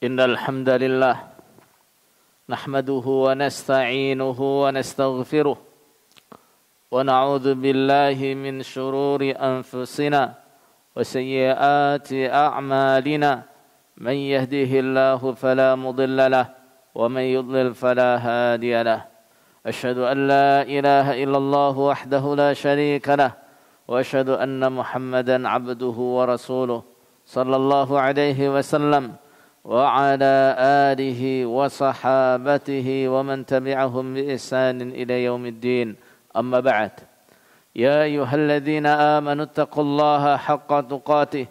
إن الحمد لله نحمده ونستعينه ونستغفره ونعوذ بالله من شرور أنفسنا وسيئات أعمالنا من يهده الله فلا مضل له ومن يضلل فلا هادي له أشهد أن لا إله إلا الله وحده لا شريك له وأشهد أن محمدا عبده ورسوله صلى الله عليه وسلم وعلى آله وصحابته ومن تبعهم بإحسان إلى يوم الدين أما بعد يا أيها الذين آمنوا اتقوا الله حق تقاته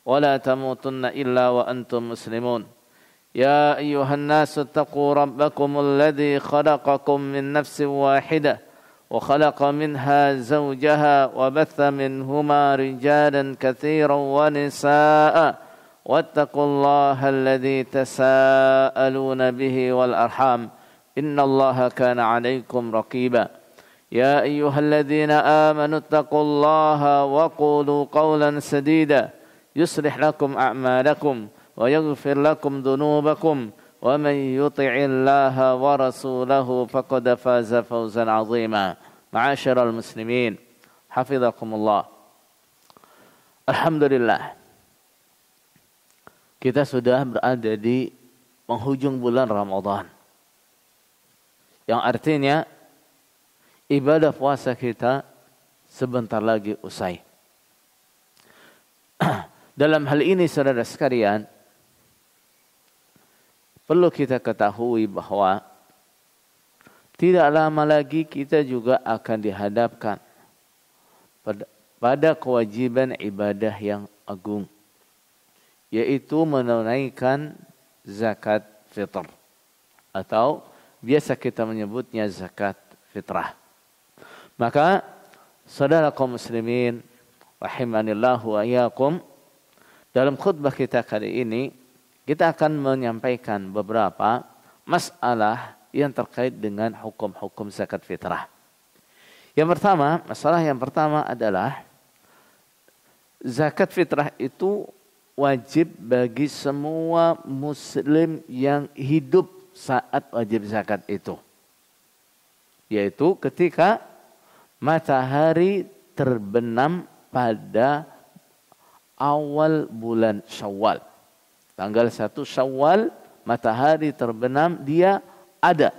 ولا تموتن إلا وأنتم مسلمون يا أيها الناس اتقوا ربكم الذي خلقكم من نفس واحدة وخلق منها زوجها وبث منهما رجالا كثيرا ونساء واتقوا الله الذي تساءلون به والأرحام إن الله كان عليكم رقيبا يا أيها الذين آمنوا اتقوا الله وقولوا قولا سديدا يصلح لكم أعمالكم ويغفر لكم ذنوبكم ومن يطع الله ورسوله فقد فاز فوزا عظيما معاشر المسلمين حفظكم الله. Alhamdulillah, kita sudah berada di penghujung bulan Ramadan, yang artinya ibadah puasa kita sebentar lagi usai. Dalam hal ini saudara sekalian, perlu kita ketahui bahwa tidak lama lagi kita juga akan dihadapkan pada kewajiban ibadah yang agung, yaitu menunaikan zakat fitr atau biasa kita menyebutnya zakat fitrah. Maka saudara kaum muslimin rahimanillahu wa iyyakum, dalam khutbah kita kali ini kita akan menyampaikan beberapa masalah yang terkait dengan hukum-hukum zakat fitrah. Masalah yang pertama adalah zakat fitrah itu wajib bagi semua muslim yang hidup saat wajib zakat itu, yaitu ketika matahari terbenam pada awal bulan Syawal. Tanggal 1 Syawal matahari terbenam, dia ada.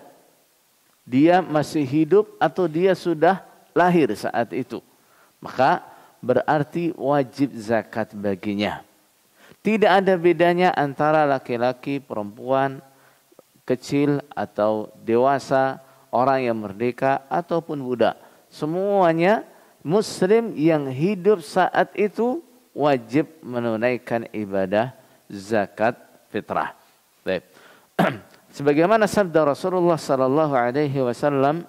Dia masih hidup atau dia sudah lahir saat itu. Maka berarti wajib zakat baginya. Tidak ada bedanya antara laki-laki, perempuan, kecil atau dewasa, orang yang merdeka ataupun budak. Semuanya muslim yang hidup saat itu wajib menunaikan ibadah zakat fitrah. Baik. Sebagaimana sabda Rasulullah sallallahu alaihi wasallam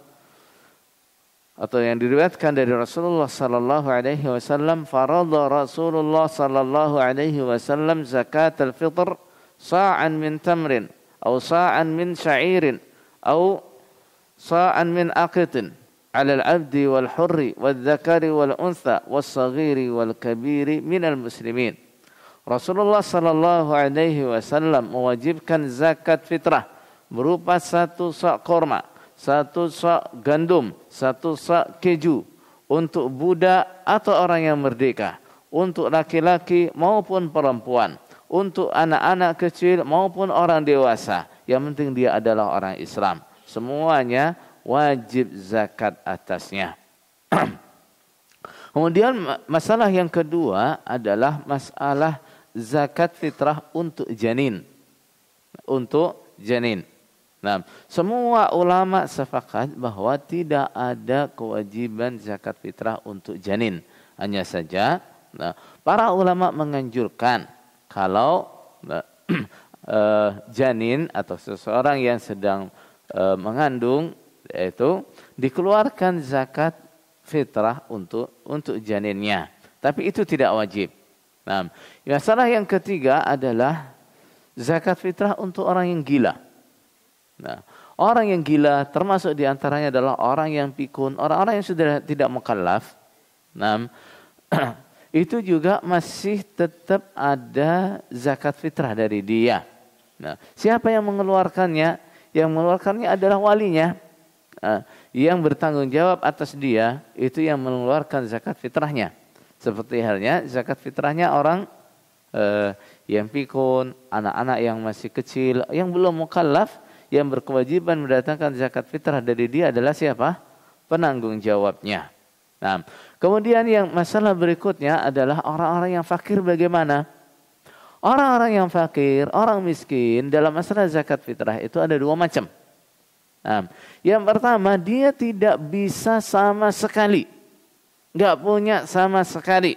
atau yang diriwayatkan dari Rasulullah sallallahu alaihi wasallam, farada Rasulullah sallallahu alaihi wasallam zakat al-fitr sa'an min tamrin atau sa'an min sya'irin atau sa'an min aqitin 'ala al-'abdi wal hurri wal dzakari wal untha was saghiri wal kabiri minal muslimin. Rasulullah sallallahu alaihi wasallam mewajibkan zakat fitrah berupa 1 sak korma, 1 sak gandum, 1 sak keju untuk budak atau orang yang merdeka, untuk laki-laki maupun perempuan, untuk anak-anak kecil maupun orang dewasa. Yang penting dia adalah orang Islam. Semuanya wajib zakat atasnya. Kemudian masalah yang kedua adalah masalah zakat fitrah untuk janin. Untuk janin. Nah, semua ulama sepakat bahwa tidak ada kewajiban zakat fitrah untuk janin. Hanya saja, para ulama menganjurkan kalau janin atau seseorang yang sedang mengandung, yaitu dikeluarkan zakat fitrah untuk janinnya. Tapi itu tidak wajib. Nah, masalah yang ketiga adalah zakat fitrah untuk orang yang gila. Nah, orang yang gila termasuk diantaranya adalah orang yang pikun, orang-orang yang sudah tidak mukallaf. Nah, itu juga masih tetap ada zakat fitrah dari dia. Nah, siapa yang mengeluarkannya? Yang mengeluarkannya adalah walinya. Yang bertanggung jawab atas dia itu yang mengeluarkan zakat fitrahnya. Seperti halnya zakat fitrahnya orang yang pikun, anak-anak yang masih kecil, yang belum mukallaf, yang berkewajiban mendatangkan zakat fitrah dari dia adalah siapa? Penanggung jawabnya. Nah, kemudian yang masalah berikutnya adalah orang-orang yang fakir bagaimana? Orang-orang yang fakir, orang miskin dalam masalah zakat fitrah itu ada dua macam. Nah, yang pertama dia tidak bisa sama sekali. Enggak punya sama sekali.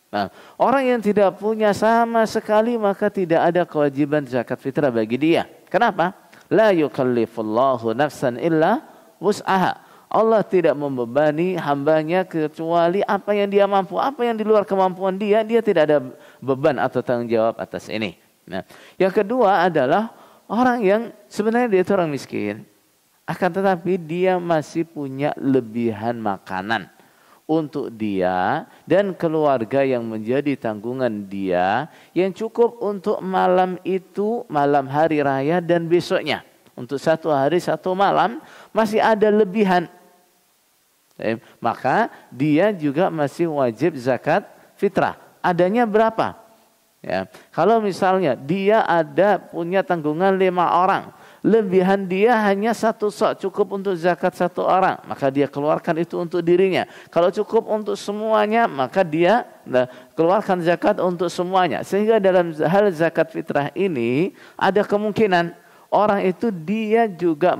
Nah, orang yang tidak punya sama sekali maka tidak ada kewajiban zakat fitrah bagi dia. Kenapa? La yukallifullahu nafsan illa wus'aha. Allah tidak membebani hambanya kecuali apa yang dia mampu. Apa yang di luar kemampuan dia tidak ada beban atau tanggung jawab atas ini. Nah, yang kedua adalah orang yang sebenarnya dia itu orang miskin. Akan tetapi dia masih punya lebihan makanan untuk dia dan keluarga yang menjadi tanggungan dia yang cukup untuk malam itu, malam hari raya dan besoknya. Untuk satu hari satu malam masih ada lebihan. Maka dia juga masih wajib zakat fitrah. Adanya berapa? Ya, kalau misalnya dia punya tanggungan 5 orang, lebihan dia hanya 1 sok cukup untuk zakat 1 orang, maka dia keluarkan itu untuk dirinya. Kalau cukup untuk semuanya, maka dia keluarkan zakat untuk semuanya. Sehingga dalam hal zakat fitrah ini ada kemungkinan orang itu dia juga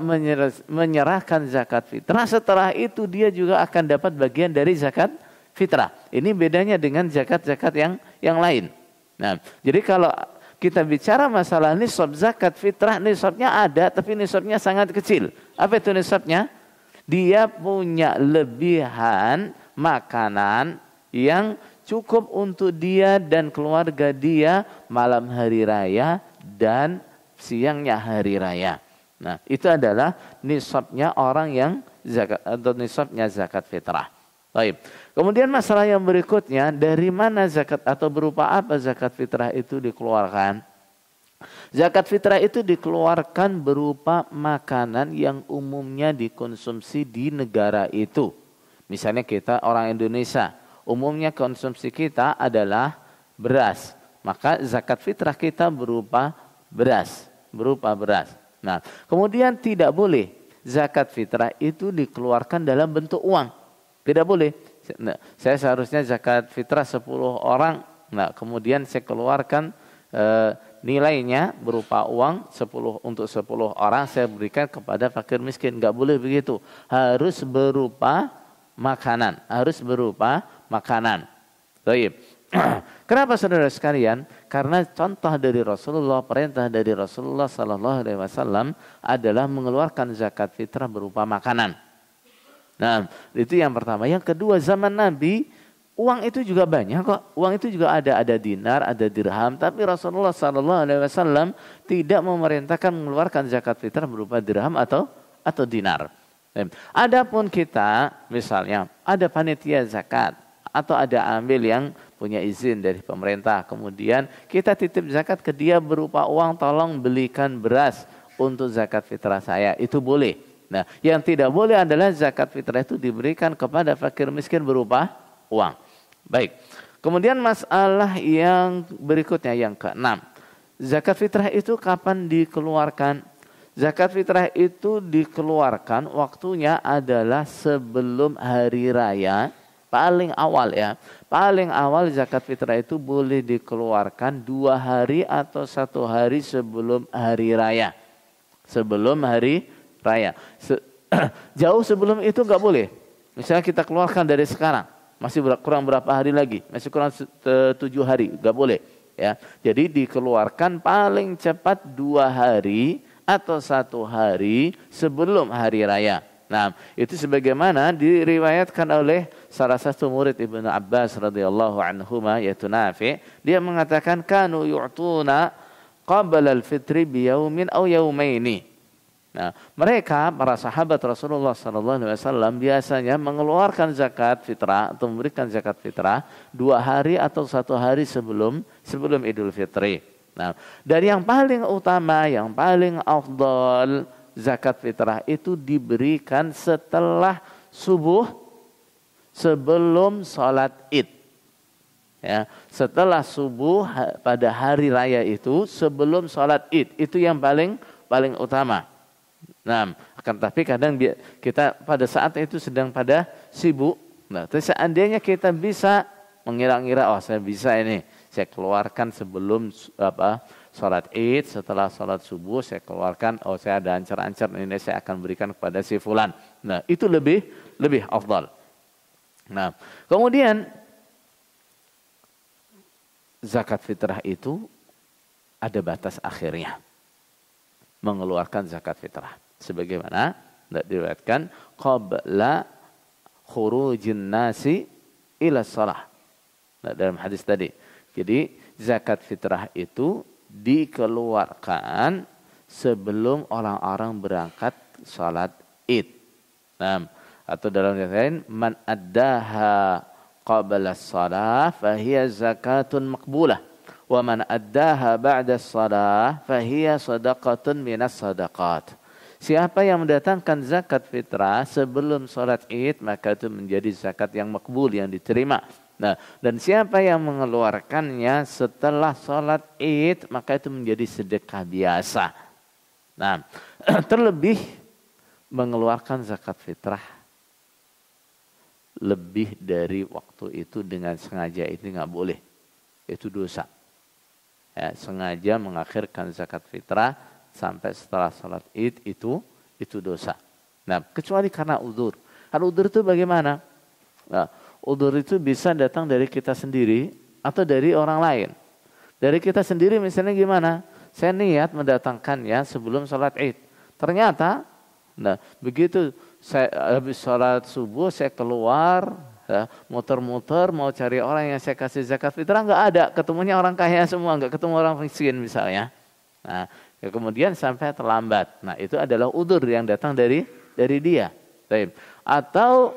menyerahkan zakat fitrah. Setelah itu dia juga akan dapat bagian dari zakat fitrah. Ini bedanya dengan zakat-zakat yang lain. Nah, jadi kalau kita bicara masalah nisab zakat fitrah, nisabnya ada tapi nisabnya sangat kecil. Apa itu nisabnya? Dia punya lebihan makanan yang cukup untuk dia dan keluarga dia malam hari raya dan siangnya hari raya. Nah, itu adalah nisabnya orang yang zakat atau nisabnya zakat fitrah. Baik. Kemudian masalah yang berikutnya, dari mana zakat atau berupa apa zakat fitrah itu dikeluarkan? Zakat fitrah itu dikeluarkan berupa makanan yang umumnya dikonsumsi di negara itu. Misalnya kita orang Indonesia, umumnya konsumsi kita adalah beras. Maka zakat fitrah kita berupa beras. Nah, kemudian tidak boleh zakat fitrah itu dikeluarkan dalam bentuk uang. Tidak boleh. Nah, saya seharusnya zakat fitrah 10 orang. Nah, kemudian saya keluarkan nilainya berupa uang 10 untuk 10 orang saya berikan kepada fakir miskin. Enggak boleh begitu. Harus berupa makanan. Baik. Kenapa saudara sekalian? Karena contoh dari Rasulullah, perintah dari Rasulullah sallallahu alaihi wasallam adalah mengeluarkan zakat fitrah berupa makanan. Nah, itu yang pertama. Yang kedua, zaman Nabi uang itu juga banyak kok. Uang itu juga ada dinar, ada dirham, tapi Rasulullah sallallahu alaihi wasallam tidak memerintahkan mengeluarkan zakat fitrah berupa dirham atau dinar. Adapun kita misalnya ada panitia zakat atau ada amil yang punya izin dari pemerintah, kemudian kita titip zakat ke dia berupa uang, tolong belikan beras untuk zakat fitrah saya, itu boleh. Nah, yang tidak boleh adalah zakat fitrah itu diberikan kepada fakir miskin berupa uang. Baik. Kemudian masalah yang berikutnya yang ke-6. Zakat fitrah itu kapan dikeluarkan? Zakat fitrah itu dikeluarkan waktunya adalah sebelum hari raya. Paling awal ya. Paling awal zakat fitrah itu boleh dikeluarkan 2 hari atau 1 hari sebelum hari raya. Sebelum hari raya. Jauh sebelum itu enggak boleh. Misalnya kita keluarkan dari sekarang, masih kurang berapa hari lagi? Masih kurang 7 hari, enggak boleh. Ya, jadi dikeluarkan paling cepat 2 hari atau 1 hari sebelum hari raya. Nah, itu sebagaimana diriwayatkan oleh salah satu murid Ibnu Abbas radhiyallahu anhuma yaitu Nafi', dia mengatakan kanu yu'tuna qabla al-fitri biyaumin aw yaumaini. Nah, mereka para sahabat Rasulullah sallallahu alaihi wasallam biasanya mengeluarkan zakat fitrah atau memberikan zakat fitrah 2 hari atau 1 hari sebelum Idul Fitri. Nah, dari yang paling utama, yang paling afdal, zakat fitrah itu diberikan setelah subuh, sebelum sholat id. Ya, setelah subuh pada hari raya itu, sebelum sholat id, itu yang paling utama. Nah, akan tapi kadang kita pada saat itu sedang pada sibuk. Nah, terus seandainya kita bisa mengira-ngira, oh saya bisa ini, saya keluarkan sebelum sholat id, setelah sholat subuh saya keluarkan, oh saya ada ancar-ancar ini saya akan berikan kepada si fulan. Nah, itu lebih afdal. Nah, kemudian zakat fitrah itu ada batas akhirnya. Mengeluarkan zakat fitrah. Sebagaimana diriwayatkan qabla khurujin nasi ila shalah. Nah, dalam hadis tadi. Jadi zakat fitrah itu dikeluarkan sebelum orang-orang berangkat salat id. Nah, atau dalam yang lain man addaha qabla shalah fahiya zakatun maqbulah. Wa man addaha ba'da shalah fahiya sadaqatun minas sadaqat. Siapa yang mendatangkan zakat fitrah sebelum salat id, maka itu menjadi zakat yang makbul, yang diterima. Nah, dan siapa yang mengeluarkannya setelah salat id, maka itu menjadi sedekah biasa. Nah, terlebih mengeluarkan zakat fitrah lebih dari waktu itu dengan sengaja itu nggak boleh. Itu dosa. Ya, sengaja mengakhirkan zakat fitrah sampai setelah salat id itu dosa. Nah, kecuali karena udzur. Karena udzur itu bagaimana? Nah, udzur itu bisa datang dari kita sendiri atau dari orang lain. Dari kita sendiri misalnya gimana? Saya niat mendatangkannya sebelum salat id. Ternyata, nah begitu saya habis salat subuh saya keluar, ya, muter-muter mau cari orang yang saya kasih zakat fitrah, nggak ada, ketemunya orang kaya semua, nggak ketemu orang miskin misalnya. Nah, ya kemudian sampai terlambat. Nah, itu adalah udzur yang datang dari dia. Atau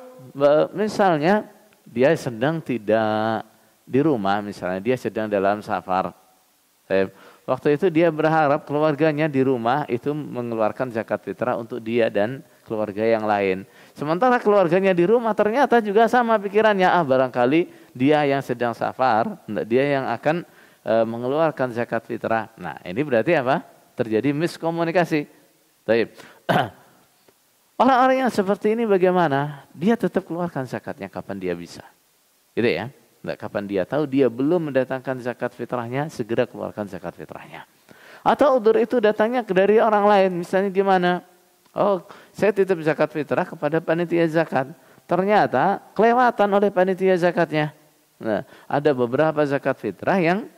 misalnya dia sedang tidak di rumah, misalnya dia sedang dalam safar. Waktu itu dia berharap keluarganya di rumah itu mengeluarkan zakat fitrah untuk dia dan keluarga yang lain. Sementara keluarganya di rumah ternyata juga sama pikirannya. Barangkali dia yang sedang safar, dia yang akan mengeluarkan zakat fitrah. Nah, ini berarti apa? Terjadi miskomunikasi. Baik. Orang-orang yang seperti ini bagaimana? Dia tetap keluarkan zakatnya kapan dia bisa. Gitu ya. Nah, kapan dia tahu dia belum mendatangkan zakat fitrahnya, segera keluarkan zakat fitrahnya. Atau udzur itu datangnya dari orang lain. Misalnya gimana? Oh, saya titip zakat fitrah kepada panitia zakat. Ternyata kelewatan oleh panitia zakatnya. Nah, ada beberapa zakat fitrah yang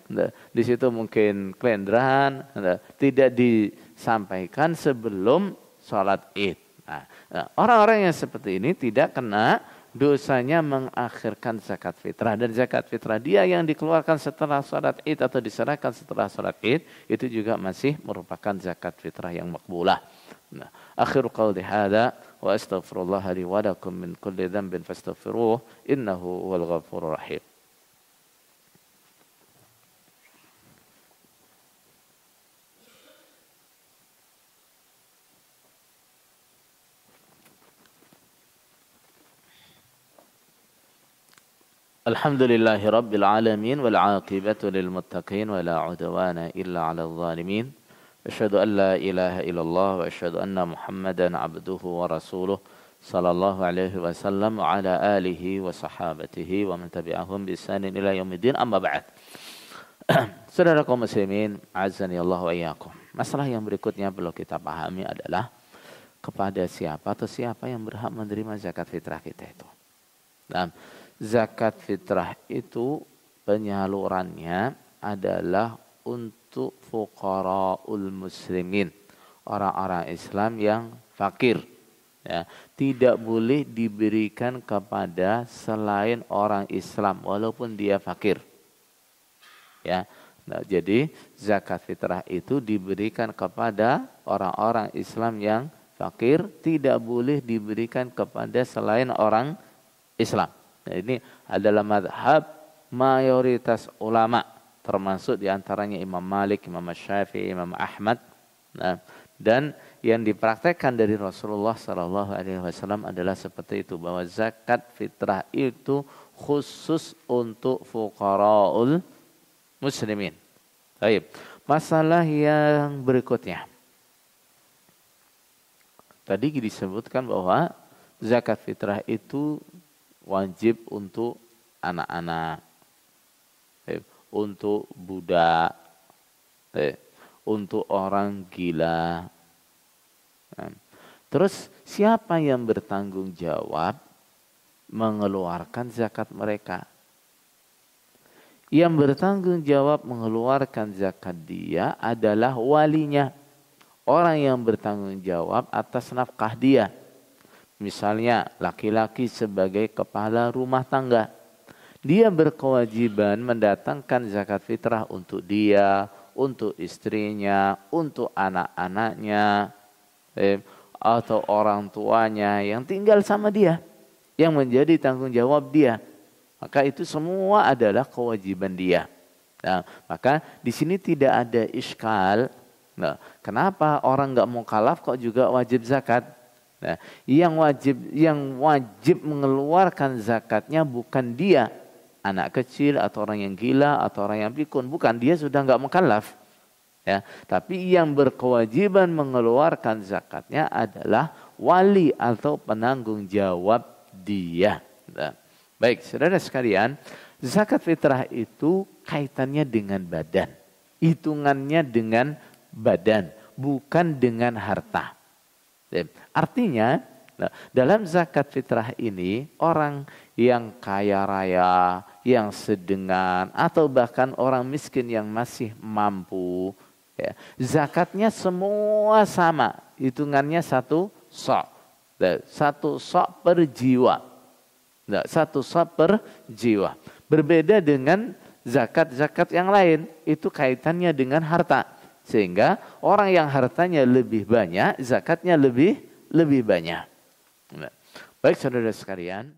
di situ mungkin kelendran, tidak disampaikan sebelum sholat id. Nah, orang-orang yang seperti ini tidak kena dosanya mengakhirkan zakat fitrah. Dan zakat fitrah dia yang dikeluarkan setelah sholat id atau diserahkan setelah sholat id, itu juga masih merupakan zakat fitrah yang makbulah. Nah, akhir qawli hadza wa astaghfirullah li wa lakum min kulli dhanbin fastaghfiruh innahu huwal ghafurur rahim. Alhamdulillahi rabbil alamin wal 'aqibatu lil muttaqin wa la 'udwana illa 'alal zalimin. Asyhadu an la ilaha illallah wa asyhadu anna Muhammadan abduhu wa rasuluh sallallahu alaihi wasallam wa ala alihi wa sahabatihi wa man tabi'ahum bi ihsanin ila yaumiddin, amma ba'd. Saudara kaum muslimin, azani Allah wa iyyakum. Masalah yang berikutnya perlu kita pahami adalah kepada siapa atau siapa yang berhak menerima zakat fitrah kita itu. Dan zakat fitrah itu penyalurannya adalah untuk fuqaraul muslimin, orang-orang Islam yang fakir. Ya, tidak boleh diberikan kepada selain orang Islam walaupun dia fakir. Ya, nah, jadi zakat fitrah itu diberikan kepada orang-orang Islam yang fakir, tidak boleh diberikan kepada selain orang Islam. Nah, ini adalah mazhab mayoritas ulama. termasuk diantaranya Imam Malik, Imam Syafi'i, Imam Ahmad. Nah, dan yang dipraktekkan dari Rasulullah Sallallahu Alaihi Wasallam adalah seperti itu, bahwa zakat fitrah itu khusus untuk fuqaraul muslimin. Baik, masalah yang berikutnya. Tadi disebutkan bahwa zakat fitrah itu wajib untuk anak-anak, untuk budak, untuk orang gila. Terus siapa yang bertanggung jawab mengeluarkan zakat mereka? Yang bertanggung jawab mengeluarkan zakat dia adalah walinya. Orang yang bertanggung jawab atas nafkah dia. Misalnya laki-laki sebagai kepala rumah tangga. Dia berkewajiban mendatangkan zakat fitrah untuk dia, untuk istrinya, untuk anak-anaknya, atau orang tuanya yang tinggal sama dia, yang menjadi tanggung jawab dia. Maka itu semua adalah kewajiban dia. Nah, maka di sini tidak ada iskal. Nah, kenapa orang nggak mukallaf kok juga wajib zakat? Nah, yang wajib mengeluarkan zakatnya bukan dia, anak kecil atau orang yang gila atau orang yang pikun, bukan, dia sudah nggak mukallaf. Ya, tapi yang berkewajiban mengeluarkan zakatnya adalah wali atau penanggung jawab dia. Nah, baik, saudara sekalian, zakat fitrah itu kaitannya dengan badan, hitungannya dengan badan, bukan dengan harta. Artinya, dalam zakat fitrah ini orang yang kaya raya, yang sedengan, atau bahkan orang miskin yang masih mampu, ya, zakatnya semua sama, hitungannya satu sok per jiwa, satu sok per jiwa. Berbeda dengan zakat-zakat yang lain, itu kaitannya dengan harta. Sehingga orang yang hartanya lebih banyak, zakatnya lebih banyak. Baik saudara sekalian.